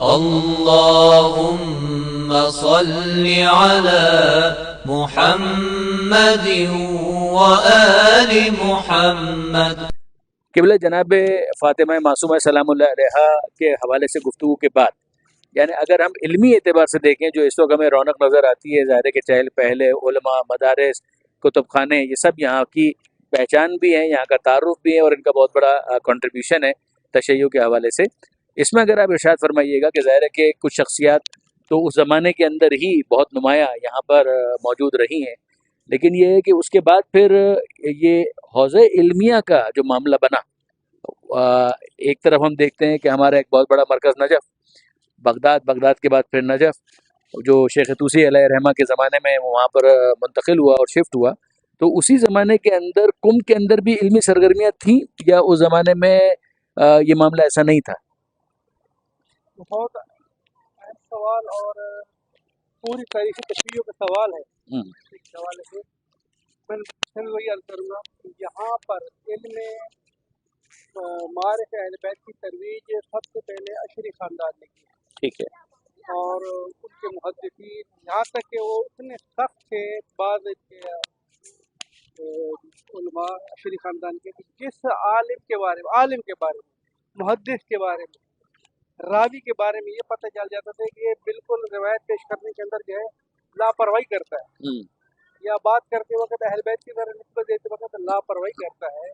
اللهم صل على محمد وآل محمد۔ قبلہ جناب فاطمہ معصومہ سلام اللہ علیہا کے حوالے سے گفتگو کے بعد، یعنی اگر ہم علمی اعتبار سے دیکھیں جو اس وقت ہمیں رونق نظر آتی ہے، ظاہر ہے کہ چہل پہلے، علماء، مدارس، کتب خانے، یہ سب یہاں کی پہچان بھی ہے، یہاں کا تعارف بھی ہے، اور ان کا بہت بڑا کنٹریبیوشن ہے تشیع کے حوالے سے۔ اس میں اگر آپ ارشاد فرمائیے گا کہ ظاہر ہے کہ کچھ شخصیات تو اس زمانے کے اندر ہی بہت نمایاں یہاں پر موجود رہی ہیں، لیکن یہ ہے کہ اس کے بعد پھر یہ حوزہ علمیہ کا جو معاملہ بنا، ایک طرف ہم دیکھتے ہیں کہ ہمارا ایک بہت بڑا مرکز نجف، بغداد کے بعد پھر نجف جو شیخ طوسی علیہ رحمہ کے زمانے میں وہاں پر منتقل ہوا اور شفٹ ہوا، تو اسی زمانے کے اندر کم کے اندر بھی علمی سرگرمیاں تھیں یا اس زمانے میں یہ معاملہ ایسا نہیں تھا؟ بہت اہم سوال اور پوری تاریخی تشریحوں کا سوال ہے۔ اس حوالے سے میں وہی عرض کروں گا کہ یہاں پر علم معارف اہل بیت کی ترویج سب سے پہلے اشری خاندان نے کی، ٹھیک ہے، اور ان کے محدثین یہاں تک کہ وہ اتنے سخت تھے بعض علماء اشری خاندان کے، جس عالم کے بارے میں، محدث کے بارے میں، راوی کے بارے میں یہ پتہ چل جاتا تھا کہ یہ بالکل روایت پیش کرنے کے اندر جو ہے لاپرواہی کرتا ہے، یا بات کرتے وقت اہل بیت کی طرح نسبت دیتے وقت لاپرواہی کرتا ہے،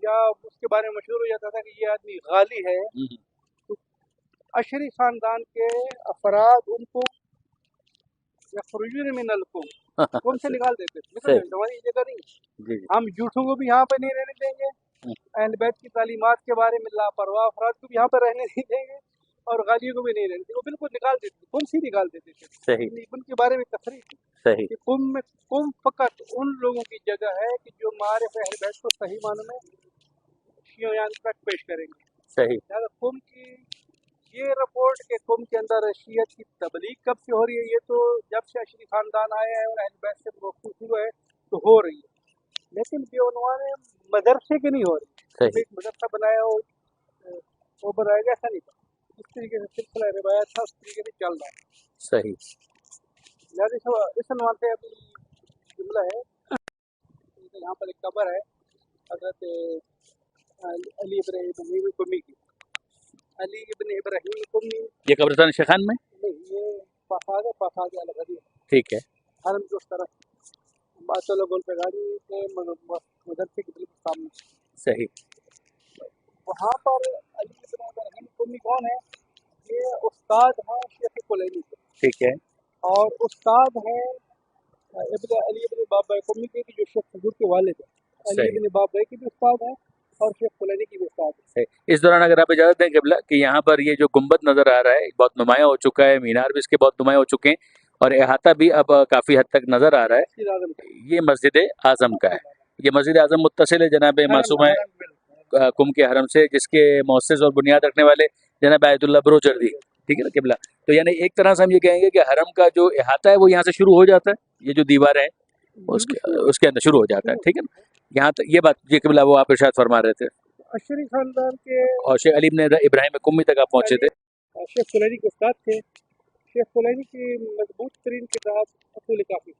یا اس کے بارے میں مشہور ہو جاتا تھا کہ یہ آدمی غالی ہے۔ تو اشری خاندان کے افراد ان کو یخرجون من القوم سے نکال دیتے تھے، ہماری جگہ نہیں، ہم جھوٹوں کو بھی یہاں پہ نہیں رہنے دیں گے، اہل بیت کی تعلیمات کے بارے میں لاپرواہ افراد کو بھی یہاں پہ رہنے نہیں دیں گے، اور غالیوں کو بھی نہیں رہنے دیں گے، وہ بالکل نکال دیتے تھے، قم سے نکال دیتے تھے۔ ان کے بارے میں تفریح صحیح کہ قم فقط ان لوگوں کی جگہ ہے کہ جو معارف اہل بیت کو صحیح معنوں میں شیعیان تک پیش کریں گے۔ صحیح قم کی یہ رپورٹ کہ قم کے اندر شیعت کی تبلیغ کب سے ہو رہی ہے، یہ تو جب سے اشری خاندان آئے ہیں اور اہل بیت سے موقوف ہوئے ہے تو ہو رہی ہے، لیکن بے عنوان مدرسے کے نہیں ہو رہی۔ ایک مدرسہ بنایا ہو وہ بنایا گیا، ایسا نہیں تھا، جس طریقے سے سلسلہ روایت تھا اس طریقے سے چل رہا ہے۔ صحیح لہٰذا اس عنوان سے ابھی جملہ ہے، یہاں پر ایک قبر ہے حضرت علی ابن ابراہیم قمی کی، علی ابن ابراہیم قمی، یہ قبرستان شیخان میں نہیں، یہ پاساگ الغدی، ٹھیک ہے، حرم کی اس طرف باطل گول پیغانی کے مدرسے کے بالکل سامنے۔ صحیح وہاں پر علی ابن ابراہیم قمی کون ہے؟ یہ استاد ہیں شیخ کلینی کے، ٹھیک ہے، اور استاد ہیں علی ابن بابا قمی کے جو شیخ حضور کے والد ہیں، علی ابن بابا کے بھی استاد ہیں اور شیخ کلینی کی بھی استاد ہے۔ اس دوران اگر آپ اجازت دیں قبلہ کہ یہاں پر یہ جو گنبد نظر آ رہا ہے بہت نمایاں ہو چکا ہے، مینار بھی اس کے بہت نمایاں ہو چکے ہیں، اور احاطہ بھی اب کافی حد تک نظر آ رہا ہے، یہ مسجد اعظم کا ہے۔ یہ مسجد اعظم متصل ہے جناب معصومہ قم کے حرم سے، جس کے مؤسس اور بنیاد رکھنے والے جناب آیت اللہ بروجردی، ٹھیک ہے نا قبلہ؟ تو یعنی ایک طرح سے ہم یہ کہیں گے کہ حرم کا جو احاطہ ہے وہ یہاں سے شروع ہو جاتا ہے، یہ جو دیوار ہے اس کے اندر شروع ہو جاتا ہے، ٹھیک ہے نا؟ یہاں تک یہ بات یہ قبلہ وہ آپ ارشاد فرما رہے تھے، اشری خاندان کے اور شیخ علی ابن ابراہیم قمی تک آپ پہنچے تھے۔ شیخ کلینی کے استاد تھے۔ شیخ کلینی کی مضبوط ترین کتاب اصول کافی،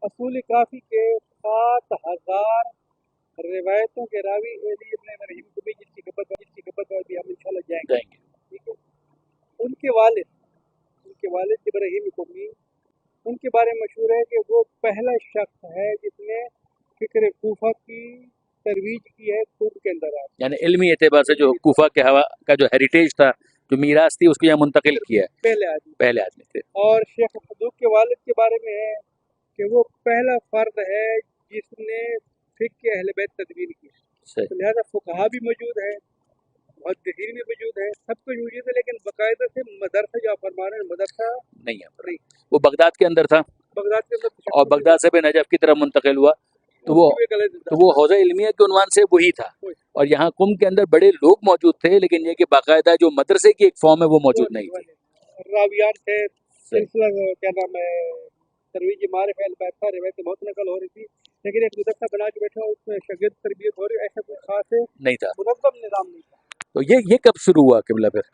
اصول کافی کے 7000 روایتوں کے راوی علی ابن ابراہیم قمی، جس کی خبر بھی ہم انشاءاللہ جائیں گے، ٹھیک ہے؟ ان کے والد ابراہیم قمی، ان کے بارے میں مشہور ہے کہ وہ پہلا شخص ہے جس نے فکر کوفہ کی ترویج کی ہے کوفہ کے اندر، یعنی علمی اعتبار سے جو کوفہ کے ہوا کا جو ہیریٹیج تھا، جو میراث تھی، اس کو یہاں منتقل کیا ہے، پہلے آدمی تھے۔ اور شیخ صدوق کے والد کے بارے میں ہے کہ وہ پہلا فرد ہے جس نے فقہ اہل بیت تدوین کی، لہذا فقہا بھی موجود ہے، محدثین بھی موجود ہے، سب کچھ موجود ہے، لیکن باقاعدہ سے مدرسہ جو آپ فرما رہے ہیں مدرسہ نہیں ہے، وہ بغداد کے اندر تھا، بغداد کے اندر، اور بغداد سے بھی نجف کی طرف منتقل ہوا، تو وہ حوزہ علمیہ کے عنوان سے وہی تھا، اور یہاں قم کے اندر بڑے لوگ موجود تھے، لیکن یہ کہ باقاعدہ جو مدرسے کی ایک فارم ہے وہ موجود نہیں تھی۔ راویان تھے، سلسلہ کیا نام ہے ترویج معارف اہل بیت تھا، روایتیں بہت نقل ہو رہی تھی، لیکن ایک مدرسہ بنا کے بیٹھا اس میں شاگرد تربیت ہو رہی، ایسا کوئی خاص نہیں تھا، منظم نظام نہیں تھا۔ تو یہ کب شروع ہوا قبلہ پھر؟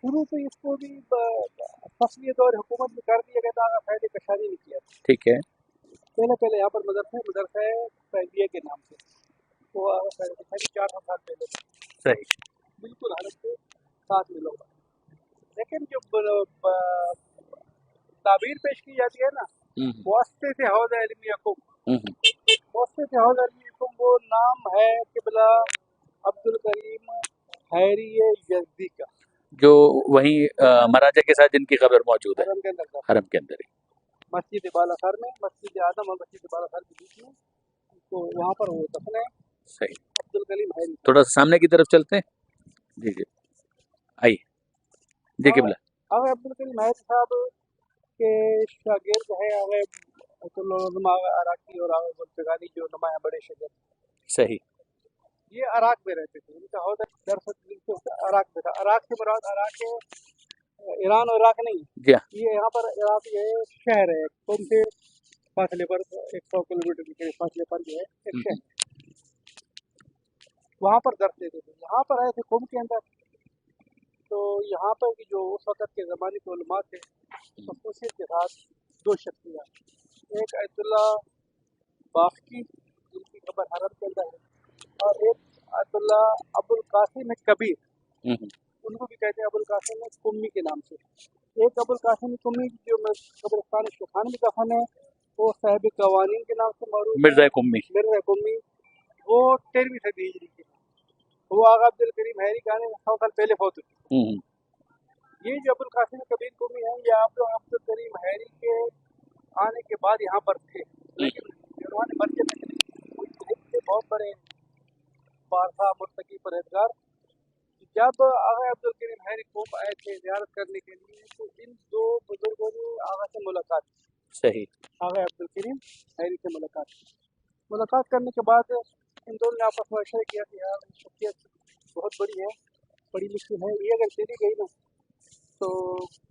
शुरू से इसको भी फसली दौर हुकूमत में कर दिया गया था, फायदे कशानी नहीं किया। ठीक है। पहले यहाँ पर मदरसा है पहलिया के नाम से, वो फायदे कशानी 400 साल पहले सही। बिल्कुल हालत के साथ में लोग, लेकिन जो ताबीर पेश की जाती है ना, वास्ते से हौज़ इल्मियकुम, वास्ते से हौज़ इल्मियकुम, वो नाम है किबला अब्दुल करीम हैरी यज़दी का, जो वहीं मराजा के साथ जिनकी खबर मौजूद है हरम के अंदर, हरम के अंदर ही, मस्जिद बालासर में, मस्जिद आदम और मस्जिद बालासर के बीच में, तो वहाँ पर वो दफन है सही। अब्दुल करीम हैरी। थोड़ा सा सामने की तरफ चलते हैं। जी जी, आइए जी किबला। आगे अब्दुल करीम हैरी साहब के शागिर्द है आगे अराकी और आगे गुलफिगानी, जो नुमाया बड़े शगीर, सही। ये अराक में रहते थे, इनका हौदा दरअसल अराक में था। अराक से मुराद अराक है ईरान और इराक नहीं, जी हाँ। ये यहाँ पर इराक ये शहर है, कौन से फासले पर 100 किलोमीटर के फासले पर जो है एक शहर, वहाँ पर दर्ज देते थे। यहाँ पर आए थे कुम के अंदर, तो यहाँ पर की जो उस वक़्त के ज़माने के उलमा थे, खसूसियत के साथ दो शख्सियत, एक अब्दुल्ला बाकी जिनकी खबर हरम के अंदर है, और एक अब्दुल्ला अबुल कासिम कबीर, उनको भी कहते हैं अबुल कासिम कुम्मी के नाम से। एक अबुल कासिम कुम्मी जो कब्रिस्तान शेखान में दफन है, वो साहिब कवानीन के नाम से मरूफ, मिर्ज़ा कुम्मी, मिर्ज़ा कुम्मी, वो 13वीं सदी हिजरी के, वो आगा अब्दुल करीम हैरी का 100 साल पहले फौत हुई। ये जो अबुल कासिम कबीर कुम्मी है, ये आप लोग अब्दुल करीम हैरी के आने के बाद यहाँ पर थे, लेकिन उन्होंने मस्जिद में बहुत बड़े पारसा मुर्तकी परहेजगार। जब आगा अब्दुल करीम हैरी कुम आए थे ज़ियारत करने के लिए, तो इन दो बुजुर्गों ने आगा से मुलाकात, सही, आगा अब्दुल करीम हैरी से मुलाकात करने के बाद इन दोनों ने आपस में मशवरा किया कि यार शख्सियत बहुत बड़ी है, पढ़ी लिखी है, ये अगर चली गई ना तो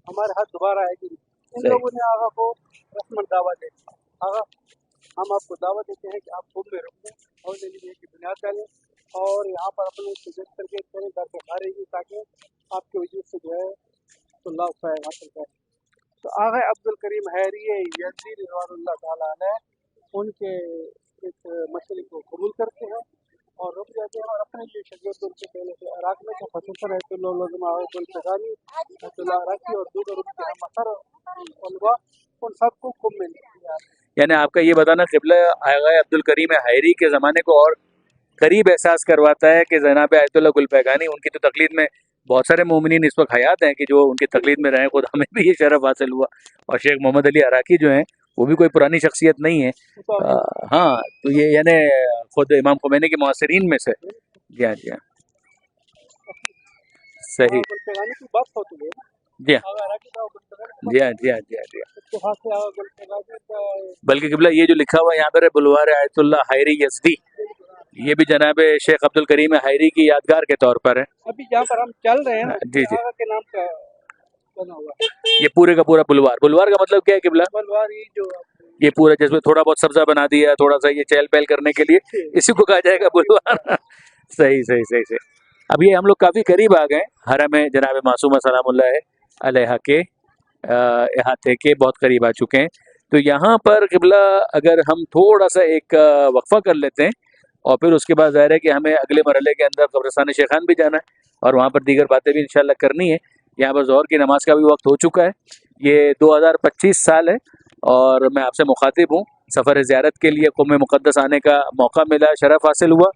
हमारे हाथ दोबारा आएगी। इन लोगों ने आगा को रस्मन दावा दे, आगा हम आपको दावा देते हैं कि आप कुम में रुकें और की बुनियाद डालें और यहाँ पर अपने तरबियत करें, दर खारेगी, ताकि आपके वजूद से जो है तो लाभ फ़ायदा हासिल करें। तो आगा अब्दुल करीम हैरी यज़दी रिज़वानुल्लाह ताला अलैह उनके इस मशवरे को कबूल करते हैं और रुक जाते हैं, और अपने जो शगीर्द उनके पहले से इराक में थे, ख़ुसूसन गुलफिगानी, अब्दुल्ला अराकी और दीगर उनके हमअसर उलमा, उन सबको कुम में लिया। यानी आपका ये बताना क़िबला आगा अब्दुल करीम हैरी के ज़माने को और करीब एहसास करवाता है कि जनाब आयतुल्लाह गुलफिगानी, उनकी तो तकलीद में बहुत सारे मोमिनीन इस वक्त हयात हैं कि जो उनकी तकलीद में रहे, खुद हमें भी ये शरफ हासिल हुआ, और शेख मोहम्मद अली अराकी जो हैं वो भी कोई पुरानी शख्सियत नहीं है। हाँ, तो ये यानी खुद इमाम खुमैनी के मुआसिरीन में से। जी हाँ, जी हाँ, सही। गुलफिगानी की बात होती है, जी हाँ, जी हाँ, जी हाँ, जी हाँ, जी हाँ। बल्कि क़िबला ये जो लिखा हुआ यहाँ पर है बुलवार आयतुल्लाह हैरी यज़दी, ये भी जनाब शेख अब्दुल करीम हैरी की यादगार के तौर पर है। अभी जहाँ पर हम चल रहे हैं ना, जी जी, आगा के नाम का बना हुआ है। ये पूरे का पूरा बुलवार, बुलवार का मतलब क्या है क़िबला? बुलवार ये जो ये पूरा जिसमें थोड़ा बहुत सब्जा बना दिया, थोड़ा सा ये चहल पहल करने के लिए, इसी को कहा जाएगा बुलवार। सही सही सही सही। अब ये हम लोग काफ़ी करीब आ गए हरम में जनाब मासूमा सलामुल्लाह अलैहा के अहाते के बहुत करीब आ चुके हैं। तो यहाँ पर क़िबला अगर हम थोड़ा सा एक वक्फ़ा कर लेते हैं और फिर उसके बाद ज़ाहिर है कि हमें अगले मरहले के अंदर कब्रिस्तान शेखान भी जाना है और वहाँ पर दीगर बातें भी इंशाल्लाह करनी है। यहाँ पर ज़ोहर की नमाज का भी वक्त हो चुका है। ये 2025 साल है और मैं आपसे मुखातिब हूँ। सफ़र ज़ियारत के लिए क़ुम मुक़द्दस आने का मौका मिला, शरफ़ हासिल हुआ,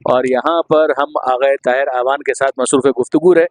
और यहाँ पर हम आग़ाए ताहिर आवान के साथ मसरूफ़ गुफ्तगू रहे।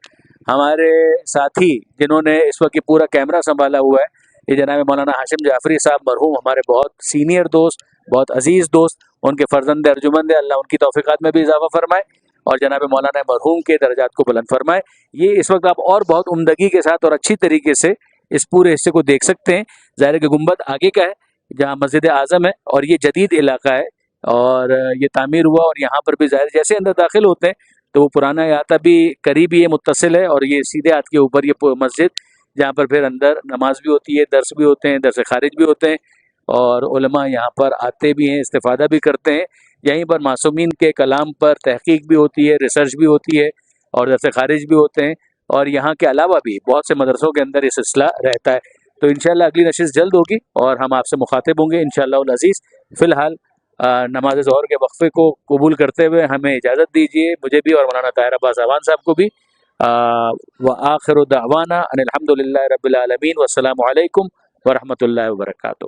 हमारे साथी जिन्होंने इस वक्त पूरा कैमरा संभाला हुआ है, ये जनाब मौलाना हाशिम जाफ़री साहब, मरहूम हमारे बहुत सीनियर दोस्त, बहुत अजीज़ दोस्त, उनके फ़र्जंद अर्जुमंद, अल्लाह उनकी तौफ़ीक़ात में भी इजाफ़ा फरमाए और जनाब मौलाना मरहूम के दर्जात को बुलंद फरमाए। ये इस वक्त आप और बहुत उम्दगी के साथ और अच्छी तरीके से इस पूरे हिस्से को देख सकते हैं। ज़ाहिर के गुंबद आगे का है जहाँ मस्जिद आज़म है और ये जदीद इलाका है और ये तामीर हुआ, और यहाँ पर भी ज़ाहिर जैसे अंदर दाखिल होते हैं तो वो पुराना अहाता भी करीब ही मुत्तसिल है, और ये सीधे हाथ के ऊपर ये मस्जिद, जहाँ पर फिर अंदर नमाज भी होती है, दर्स भी होते हैं, दर्स खारिज भी होते हैं, और उलमा यहाँ पर आते भी हैं, इस्तिफ़ादा भी करते हैं। यहीं पर मासूमीन के कलाम पर तहकीक भी होती है, रिसर्च भी होती है और दर्स खारिज भी होते हैं। اور یہاں کے علاوہ بھی بہت سے مدرسوں کے اندر یہ سلسلہ رہتا ہے. تو انشاءاللہ اگلی نشست جلد ہوگی اور ہم آپ سے مخاطب ہوں گے انشاءاللہ العزیز. فی الحال نماز ظہر کے وقفے کو قبول کرتے ہوئے ہمیں اجازت دیجیے، مجھے بھی اور مولانا طاہر عباس اعوان صاحب کو بھی. وآخر دعوانا ان الحمد للہ رب العالمین، والسلام علیکم ورحمۃ اللہ وبرکاتہ.